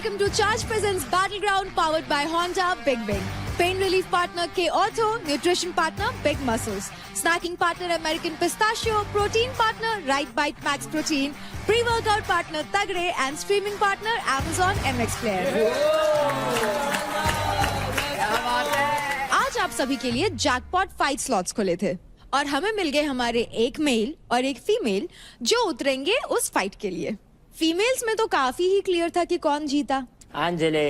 welcome to Charge Presents Battleground powered by Honda Big Wing. Pain relief partner K Ortho, nutrition partner Big Muscles, snacking partner American Pistachio, protein partner Right Bite Max Protein, pre-workout partner Tagre and streaming partner Amazon MX Player. आज आप सभी के लिए jackpot 5 slots खुले थे और हमें मिल गए हमारे एक मेल और एक फीमेल जो उतरेंगे उस फाइट के लिए। फीमेल्स में तो काफी ही क्लियर था कि कौन जीता, अंजलि।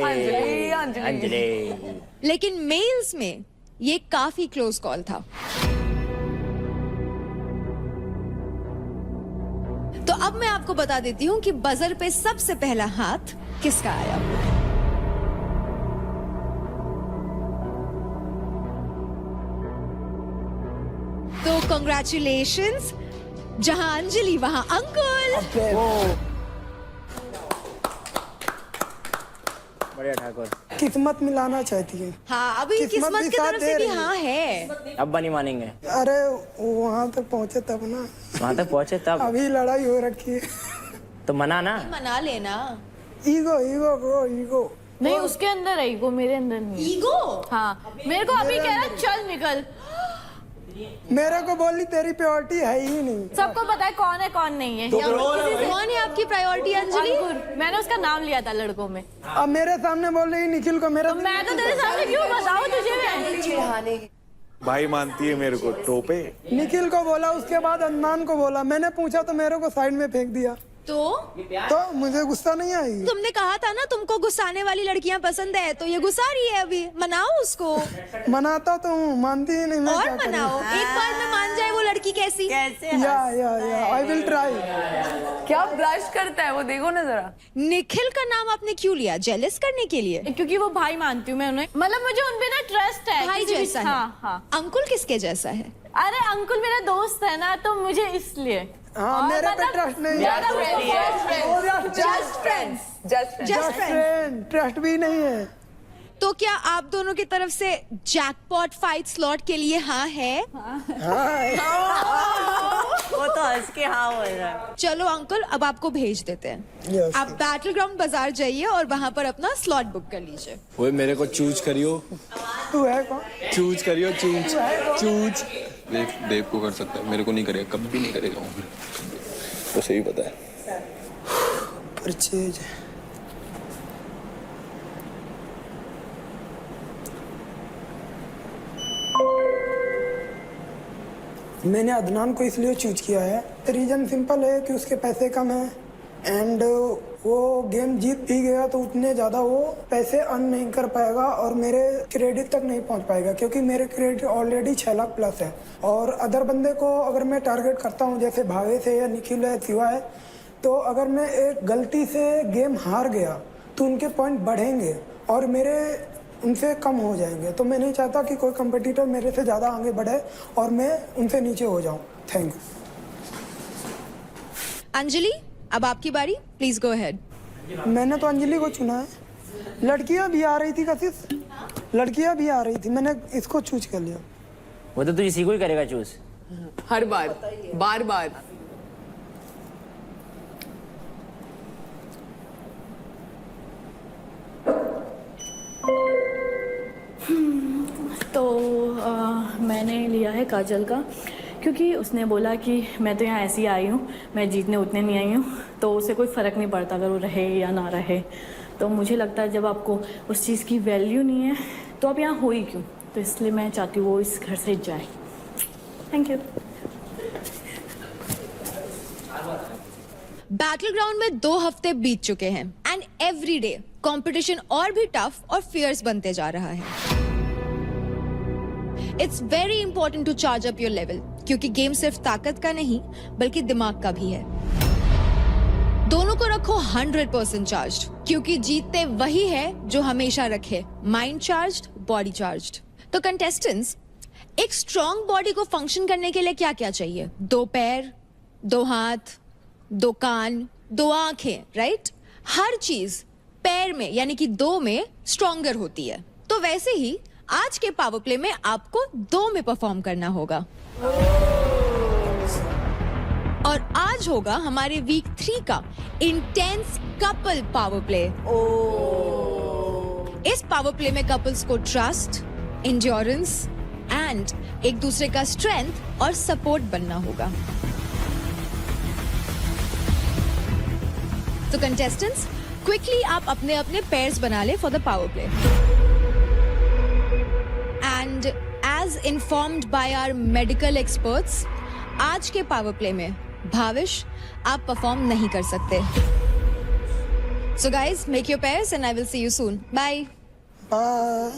लेकिन मेल्स में ये काफी क्लोज कॉल था। तो अब मैं आपको बता देती हूँ कि बजर पे सबसे पहला हाथ किसका आया। तो कंग्रेचुलेशंस, जहां अंजलि वहां अंकुल। बढ़िया ठाकुर, किस्मत मिलाना चाहती है। हाँ, अभी किस्मत की तरफ से भी हाँ है। अब नहीं मानेंगे। अरे वहाँ तक पहुँचे तब ना। वहाँ तक पहुँचे तब। अभी लड़ाई हो रखी है। तो मना ना। मना लेना। Ego ego bro ego. नहीं, उसके अंदर है ईगो, मेरे अंदर नहीं। ईगो? हाँ, मेरे को अभी कह रहा चल निकल। मेरे को बोली तेरी प्रायोरिटी है ही नहीं। सबको पता है कौन है कौन नहीं है। कौन है आपकी प्रायोरिटी अंजलि? अंकुर, मैंने उसका नाम लिया था लड़कों में। अब मेरे सामने बोल रही निखिल को मेरा। तो मैं तो तेरे सामने क्यों बताऊं तुझे? भाई मानती है मेरे को टोपे। निखिल को बोला, उसके बाद अदनान को बोला। मैंने पूछा तो मेरे को साइड में फेंक दिया। तो मुझे गुस्सा नहीं आई। तुमने कहा था ना तुमको गुस्साने वाली लड़कियां पसंद है, तो ये गुस्सा रही है अभी। मनाओ उसको। मनाता तो हूँ, मानती ही नहीं। मैं और क्या मनाओ, एक बार में मान जाए वो लड़की कैसी। या आई विल ट्राई। क्या ब्लश करता है वो, देखो ना जरा। निखिल का नाम आपने क्यों लिया? जेलस करने के लिए? क्योंकि वो भाई मानती हूँ मैं उन्हें, मतलब मुझे उन पे ना ट्रस्ट है। भाई जैसा है। हाँ। अंकुल किसके जैसा है? अरे अंकुल मेरा दोस्त है ना, तो मुझे इसलिए। हाँ, मेरे पे ट्रस्ट नहीं है। Just friends. ट्रस्ट भी नहीं है। तो क्या आप दोनों की तरफ से जैकपॉट 5 स्लॉट के लिए हाँ है? वो तो हंस के हाँ बोल रहा है। चलो अंकुल, अब आपको भेज देते हैं। Yes, आप बैटल ग्राउंड बाजार जाइए और वहाँ पर अपना स्लॉट बुक कर लीजिए। ओए मेरे को चूज करियो। तू है कौन? चूज करियो चूज। देव को कर सकता है, मेरे को नहीं करेगा, कभी नहीं करेगा वो। तो सही पता है। परचेज। मैंने अदनान को इसलिए चूज किया है, रीजन सिंपल है कि उसके पैसे कम हैं एंड वो गेम जीत भी गया तो उतने ज़्यादा वो पैसे अर्न नहीं कर पाएगा और मेरे क्रेडिट तक नहीं पहुंच पाएगा, क्योंकि मेरे क्रेडिट ऑलरेडी 6 लाख प्लस है। और अदर बंदे को अगर मैं टारगेट करता हूं, जैसे भावेश है या निखिल है, शिवा है, तो अगर मैं एक गलती से गेम हार गया तो उनके पॉइंट बढ़ेंगे और मेरे उनसे कम हो जाएंगे। तो मैं नहीं चाहता कि कोई कंपटीटर मेरे से ज़्यादा आगे बढ़े और मैं उनसे नीचे हो जाऊं। Thank you. अंजलि, अब आपकी बारी, प्लीज गो अहेड। मैंने तो अंजलि को चुना है। लड़कियां भी आ रही थी कशिश, लड़कियां भी आ रही थी, मैंने इसको चूज कर लिया। वो तो तू इसी को ही करेगा चूज। हर बार बार बार। तो मैंने लिया है काजल का, क्योंकि उसने बोला कि मैं तो यहाँ ऐसी ही आई हूँ, मैं जीतने उतने नहीं आई हूँ, तो उसे कोई फ़र्क नहीं पड़ता अगर वो रहे या ना रहे। तो मुझे लगता है जब आपको उस चीज़ की वैल्यू नहीं है तो आप यहाँ हो ही क्यों। तो इसलिए मैं चाहती हूँ वो इस घर से जाए। Thank you. बैटल ग्राउंड में 2 हफ्ते बीत चुके हैं एंड एवरी डे कॉम्पिटिशन और भी टफ और फियर्स बनते जा रहा है। It's very important to charge up your level, क्योंकि गेम सिर्फ ताकत का नहीं बल्कि दिमाग का भी है। दोनों को रखो 100% चार्ज, क्योंकि जीतते वही है जो हमेशा रखे माइंड चार्ज्ड, बॉडी चार्ज्ड। तो कंटेस्टेंट्स, एक स्ट्रॉन्ग बॉडी को फंक्शन करने के लिए क्या क्या चाहिए? 2 पैर, 2 हाथ, 2 कान, 2 आंखें, राइट? हर चीज पैर में यानी कि 2 में स्ट्रॉन्गर होती है। तो वैसे ही आज के पावर प्ले में आपको 2 में परफॉर्म करना होगा। और आज आज होगा हमारे वीक 3 का इंटेंस कपल पावर प्ले। इस पावर प्ले में कपल्स को ट्रस्ट, एंड्योरेंस एंड एक दूसरे का स्ट्रेंथ और सपोर्ट बनना होगा। तो कंटेस्टेंट्स, क्विकली आप अपने अपने पेयर्स बना ले for the power play. And as informed by our medical experts, आज के पावर प्ले में भाविश आप परफॉर्म नहीं कर सकते। So guys, make your pairs and I will see you soon. Bye bye.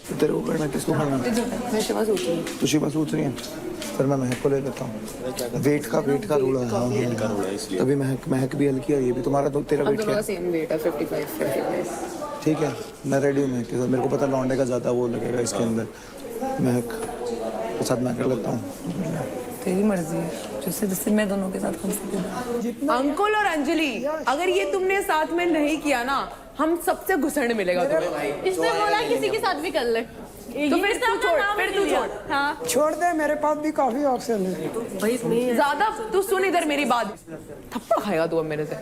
तेरे को करना किसको करना? मैं शिवा सोच रही हूँ। तो शिवा सोच रही है, फिर मैं महक को ले लेता हूँ। वेट का रूल है। हाँ, वेट का रूल है इसलिए अभी महक भी हल्की है, ये भी तुम्हारा तो तेरा वेट क्या है? सेम वेट है 55। ठीक है, मैं रेडी हूँ महक के साथ। मेरे को पता लौंडे का ज़्यादा वो लगेगा इसके अंदर। महक के साथ मैं कर लेता हूँ। तेरी मर्जी है, जिससे मैं दोनों के साथ कंफर्टेबल। अंकुल और अंजलि, अगर ये तुमने साथ में नहीं किया ना, हम सबसे घुसड़ मिलेगा तुम्हें। इसने बोला किसी के साथ भी कर ले, तो फिर तू छोड़, फिर तू छोड़। हाँ, छोड़ दे, मेरे पास भी काफी ऑप्शन है। ज्यादा तू सुन इधर मेरी बात, थप्पड़ खाएगा तू अब मेरे से।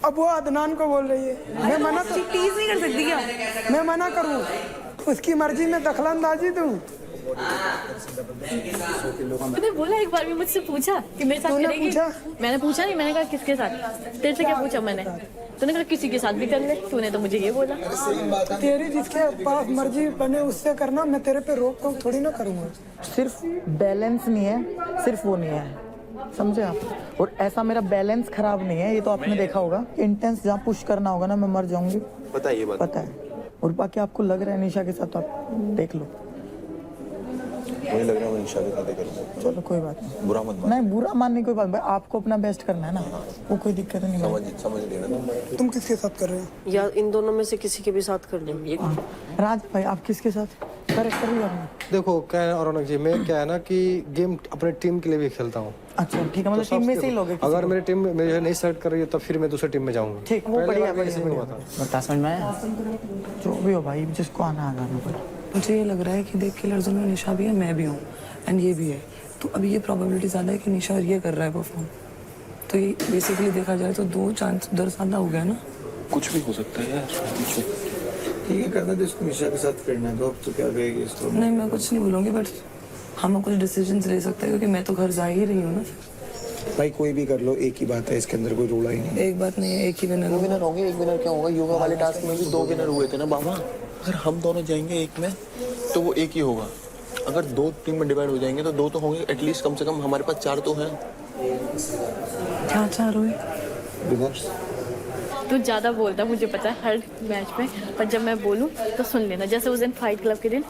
अब वो अदनान को बोल रही है, मैं मना कर, टीज नहीं कर सकती क्या? मैं मना करूँ? उसकी मर्जी में दखलंदाजी दूँ? तूने बोला एक बार भी मुझसे पूछा कि मेरे साथ तूने करेगी? पूछा? मैंने पूछा नहीं, मैंने कहा किसके साथ। तेरे से क्या पूछा मैंने? तूने कहा किसी के साथ भी कर ले, तूने तो मुझे ये बोला। तेरी जिसके पास मर्जी बने उससे करना, मैं तेरे पे रोक टोक थोड़ी ना करूँगा। सिर्फ बैलेंस नहीं है, सिर्फ वो नहीं है, समझे आप? और ऐसा मेरा बैलेंस खराब नहीं है, ये तो आपने देखा होगा। इंटेंस जहाँ पुश करना होगा ना, मैं मर जाऊंगी, पता है ये बात? पता है। और बाकी आपको लग रहा है निशा के साथ, तो आप देख लो। मुझे लग रहा है मैं निशा के साथ ही करूंगा। चलो कोई बात नहीं, बुरा मत मान। नहीं बुरा मानने की कोई बात नहीं, आपको अपना बेस्ट करना है ना, वो कोई दिक्कत नहीं है। समझ लेना। तुम किसके साथ कर रहे हो? या इन दोनों में से किसी के भी साथ कर लेंगे। राज भाई, आप किसके साथ करेक्ट कर लिया आपने? देखो क्या है रौनक जी, मैं क्या है ना कि गेम अपने टीम के लिए भी खेलता हूँ। अच्छा ठीक है, मतलब टीम में से ही लोगे? अगर मेरी टीम मुझे नहीं सेलेक्ट कर रही है, तो फिर मैं दूसरी टीम में जाऊंगा। ठीक, वो बढ़िया बढ़िया। बता समझ में आया? जो भी हो भाई, जिसको आना आना। मुझे ये लग रहा है कि देख के लड़कों में निशा भी है, मैं भी हूँ एंड ये भी है, तो अभी ये प्रोबेबिलिटी ज़्यादा है कि निशा ये कर रहा है परफॉर्म। तो ये बेसिकली देखा जाए तो 2 चांस उधर ज़्यादा हो गया ना। कुछ भी हो सकता है यार। ठीक है, करना तो इसको निशा के साथ करना है, तो अब तो क्या कहेगी इसको? नहीं, मैं कुछ नहीं बोलूँगी, बट हम कुछ डिसीजंस ले सकते हैं, क्योंकि मैं तो घर जा ही रही हूँ ना। भाई कोई भी कर लो, एक ही बात है, इसके अंदर कोई रोड़ा ही नहीं। एक बात नहीं है, एक ही विनर विनर होंगे, एक विनर क्या होगा? योगा वाले टास्क में भी 2 विनर हुए थे ना बाबा। अगर हम दोनों जाएंगे एक में, तो वो एक ही होगा। अगर 2 टीम में डिवाइड हो जाएंगे तो 2 तो होंगे एटलीस्ट, कम से कम हमारे पास 4 तो हैं। क्या चाह रही विनर्स तू ज्यादा बोलता, मुझे पता है हर मैच में, पर जब मैं बोलूँ तो सुन लेना। जैसे उस दिन फाइट क्लब के दिन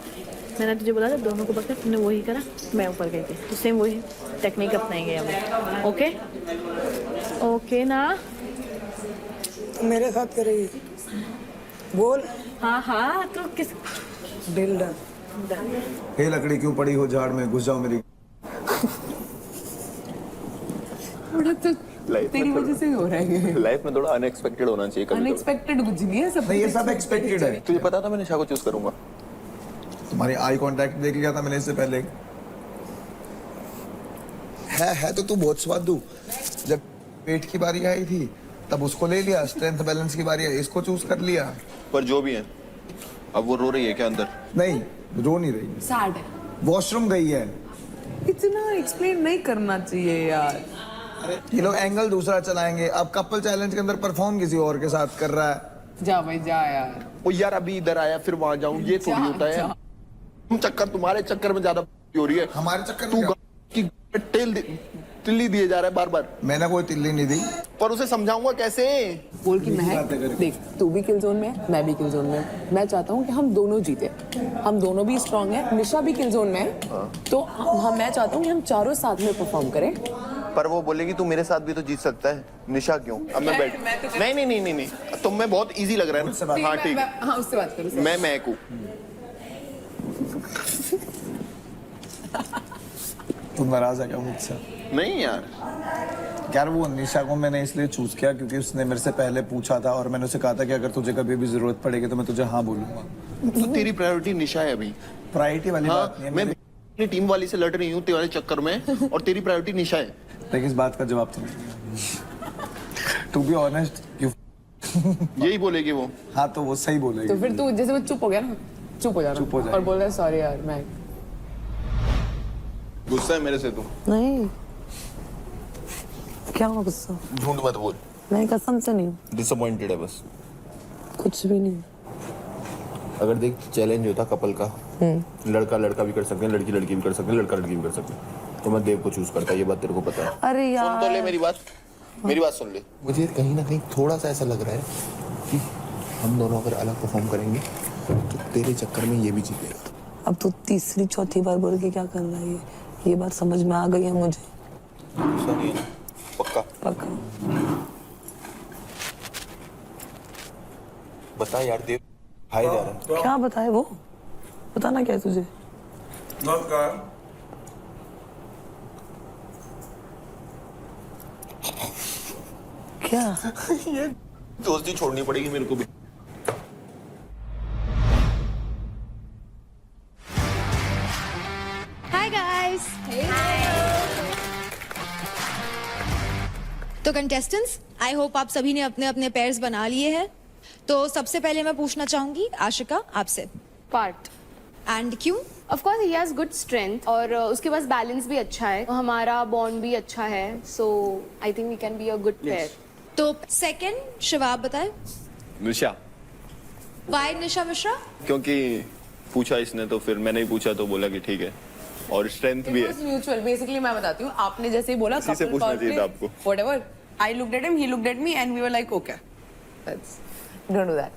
मैंने तुझे बोला था दोनों को पकड़, तुमने वही करा, मैं ऊपर गई थी, तो सेम वही टेक्निक अपनाएंगे हम। ओके ओके ना? मेरे साथ करेगी? बोल। हाँ हाँ, तो किस डील डन। हे लकड़ी क्यों पड़ी हो झाड़ में, घुस जाओ मेरी। तेरी वजह से हो रहा है। लाइफ में थोड़ा अनएक्सपेक्टेड होना चाहिए कभी। अनएक्सपेक्टेड कुछ नहीं है, सब नहीं, ये सब एक्सपेक्टेड है। तुझे पता था मैं निशा को चूज करूंगा। तुम्हारी आई कांटेक्ट देख लिया था मैंने इससे पहले। है तो तू बहुत स्वादु। जब पेट की बारी आई थी तब उसको ले लिया, स्ट्रेंथ बैलेंस की बारी आई इसको चूज कर लिया। पर जो भी है, अब वो रो रही है क्या अंदर? नहीं, रो नहीं रही, सैड है। वॉशरूम गई है। इतना एक्सप्लेन नहीं करना चाहिए यार। ये लोग एंगल दूसरा चलाएंगे। अब कपल चैलेंज के अंदर परफॉर्म किसी और के साथ कर रहा है। जा भाई जा यार। ओ यार, अभी इधर आया फिर वहां जाऊं, ये थोड़ी होता है। तुम चक्कर, तुम्हारे चक्कर में ज्यादा हो रही है। हमारे चक्कर तू में की तिल्ली दिए जा रहा है बार बार। मैंने कोई तिल्ली नहीं दी। पर उसे समझाऊंगा कैसे? बोल कि महक देख, तू भी किल जोन में है, मैं भी किल जोन में हूं। मैं चाहता हूँ कि हम दोनों जीते, हम दोनों भी स्ट्रांग हैं। निशा भी किल जोन में है, तो हम मैं चाहता हूँ कि हम चारों साथ में परफॉर्म करें। पर वो बोलेगी तू मेरे साथ भी तो जीत सकता है। निशा क्यों? अब मैं बैठ नहीं, तुम में बहुत इजी लग रहा है ना। हाँ ठीक है, हाँ उससे बात करो। मैं महक हूँ। तुम नाराज है क्या मुझसे? नहीं यार, यार वो निशा को मैंने इसलिए चूज किया क्योंकि उसने मेरे से पहले पूछा था और मैंने उसे कहा था कि अगर तुझे कभी भी जरूरत पड़ेगी तो मैं तुझे हाँ बोलूंगा। तो तेरी प्रायोरिटी निशा है अभी। प्रायोरिटी वाली हाँ, बात नहीं है। अपनी टीम वाली से लड़ रही हूँ तुम्हारे चक्कर में और तेरी प्रायोरिटी निशा है। लेकिन इस बात का जवाब तो नहीं। टू बी ऑनेस्ट यू यही बोलेगी वो। हाँ तो वो सही बोलेगी। तो फिर तू जैसे वो चुप हो गया ना, चुप हो जाना चुप हो जाएगी। और बोल रहा है सॉरी यार मैं गुस्सा है मेरे से तू? नहीं, क्या हुआ गुस्सा? झूठ मत बोल। नहीं, कसम से नहीं, डिसअपॉइंटेड है बस। कुछ भी नहीं। अगर देख चैलेंज होता कपल का, लड़का लड़का भी कर सकते हैं, लड़की लड़की भी कर सकते हैं, लड़का लड़की भी कर सकते हैं, तो मैं देव को चूज करता, ये बात तेरे को पता है। अरे यार सुन तो ले मेरी बात सुन ले। मुझे कहीं ना कहीं थोड़ा सा ऐसा लग रहा है कि हम दोनों अगर अलग परफॉर्म करेंगे तो तेरे चक्कर में ये भी जीतेगा। अब तो तीसरी चौथी बार बोल के क्या कर रहा है ये बात समझ में आ गई है मुझे। गुस्सा नहीं है ना? पक्का? पक्का। बता यार देव, हाय जा रहा है। क्या बताए वो? बताना क्या है तुझे? क्या? ये दोस्ती छोड़नी पड़ेगी मेरे को भी। Hi guys. तो कंटेस्टेंट्स, आई होप आप सभी ने अपने अपने पेयर्स बना लिए हैं। तो सबसे पहले मैं पूछना चाहूंगी आशिका आपसे, पार्ट एंड क्यों? Of course he has good strength और उसके पास बैलेंस भी अच्छा है, हमारा बॉन्ड भी अच्छा है, so I think we can be a good pair. तो सेकंड शिवा आप बताएं। निशा। वाई निशा मिश्रा? क्योंकि पूछा इसने तो फिर मैंने ही पूछा तो बोला कि ठीक है, और स्ट्रेंथ भी है। म्यूचुअल बेसिकली मैं बताती हूँ, आपने जैसे ही बोला इसी से पूछना चाहिए था आपको। Whatever I looked at him, he looked at me and we were like okay that's don't do that.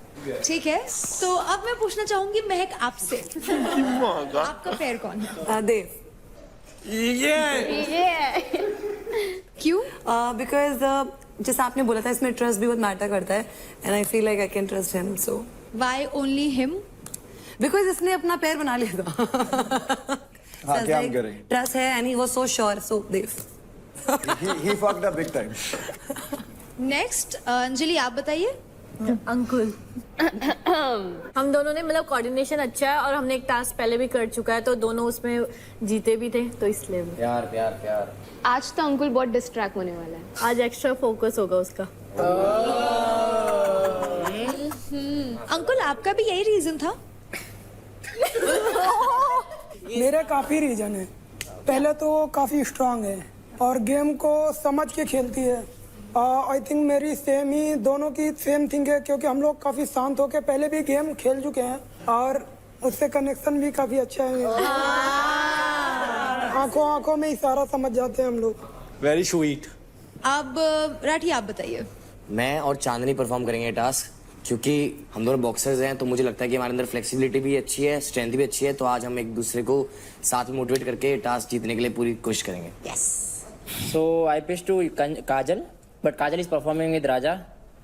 ठीक है, तो अब मैं पूछना चाहूंगी महक आपसे। आपका पेयर कौन है? देव। क्यों? बिकॉज जैसे आपने बोला था इसमें ट्रस्ट भी बहुत मैटर करता है and I feel like I can trust him, so why only him? Because इसने अपना पैर बना लिया था। हाँ, क्या हम करें? ट्रस्ट है and he was so sure, so Dev. he fucked up big time. Next Anjali आप बताइए। अंकुल हम दोनों ने मतलब कोऑर्डिनेशन अच्छा है और हमने एक टास्क पहले भी कर चुका है, तो दोनों उसमें जीते भी थे, तो इसलिए प्यार प्यार प्यार। आज तो अंकुल बहुत डिस्ट्रैक्ट होने वाला है। आज एक्स्ट्रा फोकस होगा उसका। अंकुल आपका भी यही रीजन था? मेरे काफ़ी रीजन है। पहले तो वो काफ़ी स्ट्रांग है और गेम को समझ के खेलती है। आई थिंक मेरी सेम ही, दोनों की सेम थिंग है, क्योंकि हम लोग काफ़ी शांत होकर पहले भी गेम खेल चुके हैं और उससे कनेक्शन भी काफ़ी अच्छा है। आंखों आंखों में इशारा समझ जाते हैं हम लोग। Very sweet. अब राठी आप बताइए। मैं और चांदनी परफॉर्म करेंगे टास्क, क्योंकि हम दोनों बॉक्सर्स हैं, तो मुझे लगता है कि हमारे अंदर फ्लेक्सिबिलिटी भी अच्छी है, स्ट्रेंथ भी अच्छी है, तो आज हम एक दूसरे को साथ में मोटिवेट करके टास्क जीतने के लिए पूरी कोशिश करेंगे। Yes. So I pitch to Kajal, but Kajal is performing with Raja.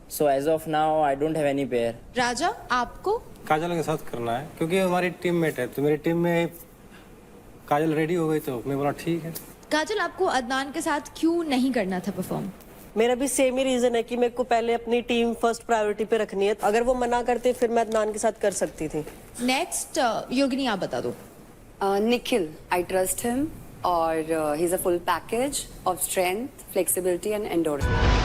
So as of now, I don't have any pair. राजा आपको? काजल के साथ करना है क्योंकि हमारी टीममेट है, तो मेरी टीम में काजल रेडी हो गई तो मैं बोला ठीक है। काजल आपको अदनान के साथ क्यों नहीं करना था परफॉर्म? मेरा भी सेम ही रीजन है कि मेरे को पहले अपनी टीम फर्स्ट प्रायोरिटी पे रखनी है। अगर वो मना करते फिर मैं अदनान के साथ कर सकती थी। नेक्स्ट योगिनी आप बता दो। Nikhil, I trust him, or he's a full package of strength, flexibility and endurance.